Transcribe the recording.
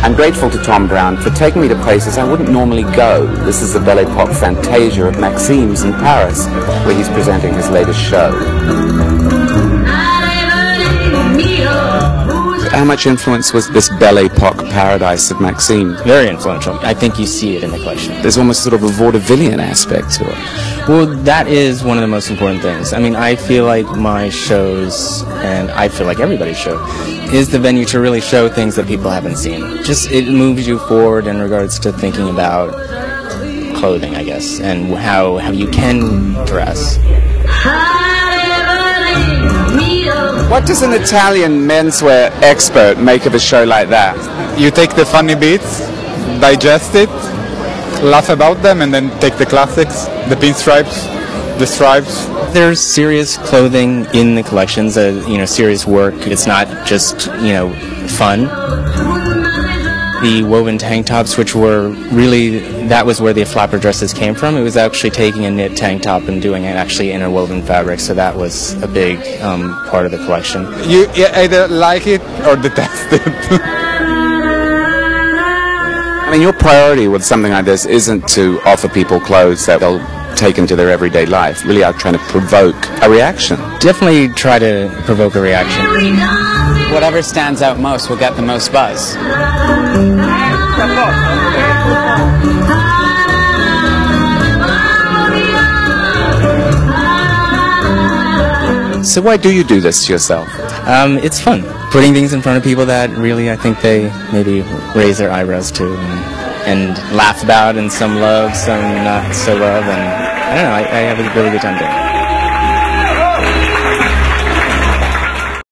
I'm grateful to Tom Brown for taking me to places I wouldn't normally go. This is the Belle Epoque Fantasia at Maxime's in Paris, where he's presenting his latest show. How much influence was this Belle Epoque paradise of Maxime? Very influential. I think you see it in the collection. There's almost sort of a vaudevillian aspect to it. Well, that is one of the most important things. I mean, I feel like my shows, and I feel like everybody's show, is the venue to really show things that people haven't seen. Just, it moves you forward in regards to thinking about clothing, I guess, and how you can dress. What does an Italian menswear expert make of a show like that? You take the funny bits, digest it, laugh about them, and then take the classics, the pinstripes, the stripes. There's serious clothing in the collections, serious work. It's not just, fun. The woven tank tops, which were really, that was where the flapper dresses came from. It was actually taking a knit tank top and doing it actually interwoven fabric, so that was a big part of the collection. You either like it or detest it. I mean, your priority with something like this isn't to offer people clothes that they'll take into their everyday life. Really are trying to provoke a reaction. Definitely try to provoke a reaction. Whatever stands out most will get the most buzz. So why do you do this to yourself? It's fun. Putting things in front of people that really I think they maybe raise their eyebrows to and laugh about, and some love, some not so love, and I don't know, I have a really good time doing it.